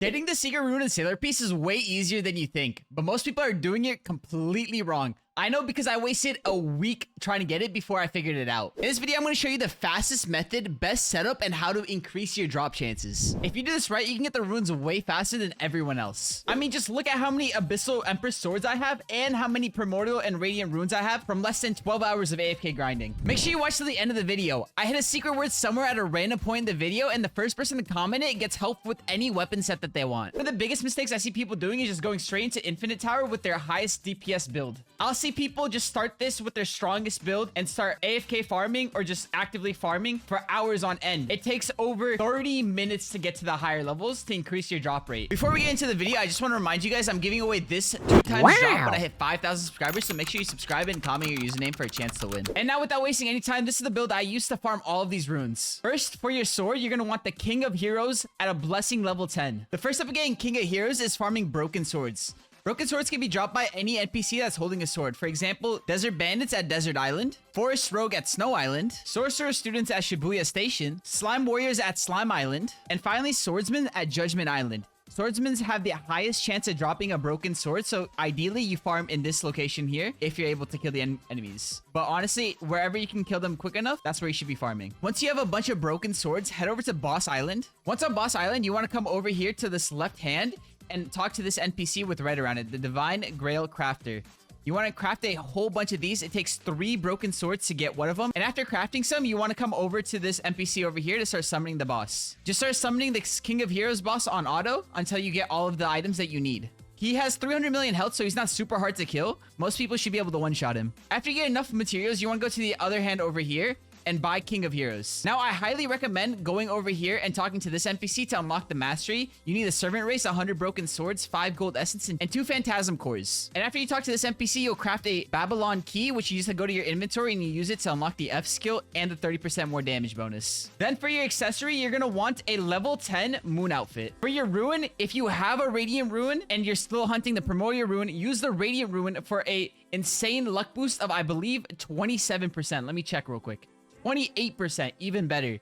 Getting the secret rune and sailor piece is way easier than you think, but most people are doing it completely wrong. I know because I wasted a week trying to get it before I figured it out. In this video, I'm going to show you the fastest method, best setup, and how to increase your drop chances. If you do this right, you can get the runes way faster than everyone else. I mean, just look at how many Abyssal Empress swords I have and how many Primordial and Radiant runes I have from less than 12 hours of AFK grinding. Make sure you watch till the end of the video. I hit a secret word somewhere at a random point in the video, and the first person to comment it gets help with any weapon set that they want. One of the biggest mistakes I see people doing is just going straight into Infinite Tower with their highest DPS build. I'll see people just start this with their strongest build and start AFK farming or just actively farming for hours on end. It takes over 30 minutes to get to the higher levels to increase your drop rate. Before we get into the video, I just want to remind you guys I'm giving away this 2 times drop when I hit 5,000 subscribers, so make sure you subscribe and comment your username for a chance to win. And now, without wasting any time, this is the build I used to farm all of these runes. First, for your sword, you're going to want the King of Heroes at a blessing level 10. The first step of getting King of Heroes is farming broken swords. Broken swords can be dropped by any NPC that's holding a sword. For example, Desert Bandits at Desert Island, Forest Rogue at Snow Island, Sorcerer Students at Shibuya Station, Slime Warriors at Slime Island, and finally Swordsmen at Judgment Island. Swordsmen have the highest chance of dropping a broken sword, so ideally you farm in this location here if you're able to kill the enemies. But honestly, wherever you can kill them quick enough, that's where you should be farming. Once you have a bunch of broken swords, head over to Boss Island. Once on Boss Island, you want to come over here to this left hand and talk to this NPC with red around it, the Divine Grail Crafter. You want to craft a whole bunch of these. It takes 3 broken swords to get one of them. And after crafting some, you want to come over to this NPC over here to start summoning the boss. Just start summoning the King of Heroes boss on auto until you get all of the items that you need. He has 300 million health, so he's not super hard to kill. Most people should be able to one-shot him. After you get enough materials, you want to go to the other hand over here and buy King of Heroes. Now, I highly recommend going over here and talking to this NPC to unlock the mastery. You need a Servant Race, 100 broken swords, 5 gold essence, and 2 phantasm cores. And after you talk to this NPC, you'll craft a Babylon key, which you use to go to your inventory and you use it to unlock the F skill and the 30% more damage bonus. Then for your accessory, you're gonna want a level 10 moon outfit. For your rune, if you have a Radiant rune and you're still hunting the Primordial rune, use the Radiant rune for a insane luck boost of, I believe, 27%. Let me check real quick. 28%, even better.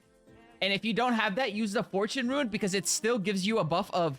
And if you don't have that, use the Fortune rune because it still gives you a buff of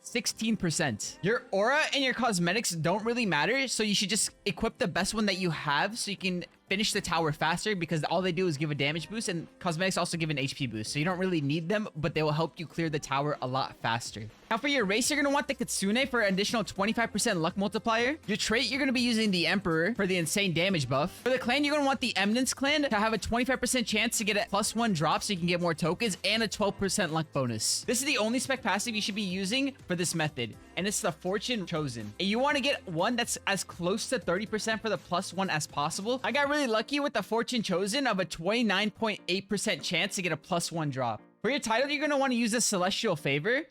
16%. Your aura and your cosmetics don't really matter, so you should just equip the best one that you have so you can finish the tower faster, because all they do is give a damage boost, and cosmetics also give an HP boost, so you don't really need them, but they will help you clear the tower a lot faster. Now for your race, you're going to want the Kitsune for an additional 25% luck multiplier. Your trait, you're going to be using the Emperor for the insane damage buff. For the clan, you're going to want the Eminence clan to have a 25% chance to get a +1 drop so you can get more tokens and a 12% luck bonus. This is the only spec passive you should be using for this method, and it's the Fortune Chosen. And you want to get one that's as close to 30% for the +1 as possible. I got really lucky with the Fortune Chosen of a 29.8% chance to get a +1 drop. For your title, you're going to want to use the Celestial Favor.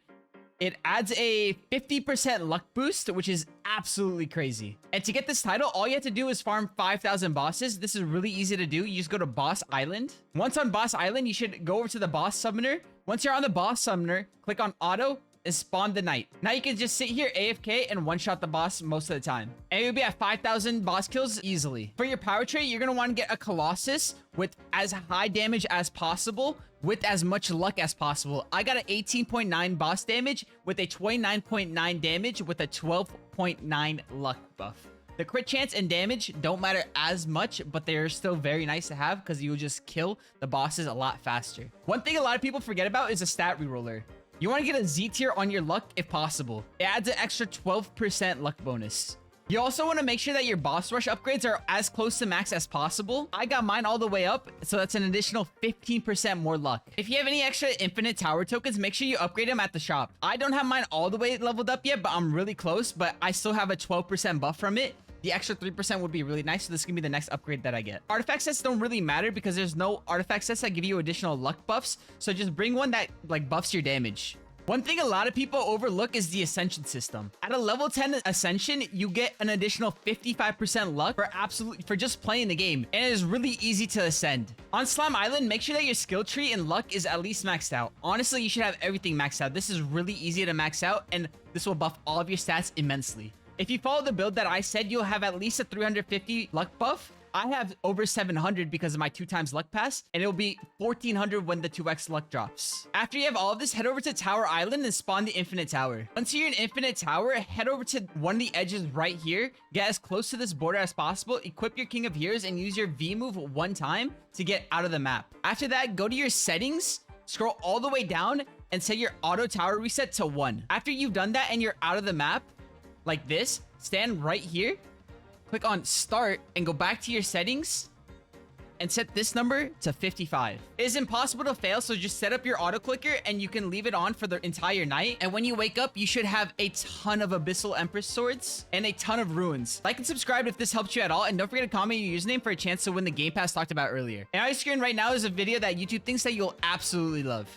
It adds a 50% luck boost, which is absolutely crazy. And to get this title, all you have to do is farm 5,000 bosses. This is really easy to do. You just go to Boss Island. Once on Boss Island, you should go over to the Boss Summoner. Once you're on the Boss Summoner, click on Auto and spawn the Knight. Now you can just sit here AFK and one-shot the boss most of the time. And you'll be at 5,000 boss kills easily. For your power trait, you're going to want to get a Colossus with as high damage as possible, with as much luck as possible. I got an 18.9 boss damage with a 29.9 damage with a 12.9 luck buff. The crit chance and damage don't matter as much, but they're still very nice to have because you'll just kill the bosses a lot faster. One thing a lot of people forget about is a stat reroller. You want to get a Z tier on your luck if possible. It adds an extra 12% luck bonus. You also want to make sure that your boss rush upgrades are as close to max as possible. I got mine all the way up, so that's an additional 15% more luck. If you have any extra infinite tower tokens, make sure you upgrade them at the shop. I don't have mine all the way leveled up yet, but I'm really close, but I still have a 12% buff from it. The extra 3% would be really nice, so this is going to be the next upgrade that I get. Artifact sets don't really matter because there's no artifact sets that give you additional luck buffs, so just bring one that like buffs your damage. One thing a lot of people overlook is the Ascension system. At a level 10 Ascension, you get an additional 55% luck for just playing the game, and it is really easy to ascend. On Slime Island, make sure that your skill tree and luck is at least maxed out. Honestly, you should have everything maxed out. This is really easy to max out, and this will buff all of your stats immensely. If you follow the build that I said, you'll have at least a 350 luck buff I have over 700 because of my 2x luck pass, and it'll be 1400 when the 2x luck drops. After you have all of this, head over to Tower Island and spawn the Infinite Tower. Once you're in Infinite Tower, head over to one of the edges right here, get as close to this border as possible, equip your King of Heroes, and use your V move one time to get out of the map. After that, go to your settings, scroll all the way down, and set your auto tower reset to 1. After you've done that and you're out of the map, like this, stand right here, click on start, and go back to your settings, and set this number to 55. It is impossible to fail, so just set up your auto clicker and you can leave it on for the entire night. And when you wake up, you should have a ton of Abyssal Empress swords and a ton of runes. Like and subscribe if this helped you at all, and don't forget to comment your username for a chance to win the Game Pass talked about earlier. And on your screen right now is a video that YouTube thinks that you'll absolutely love.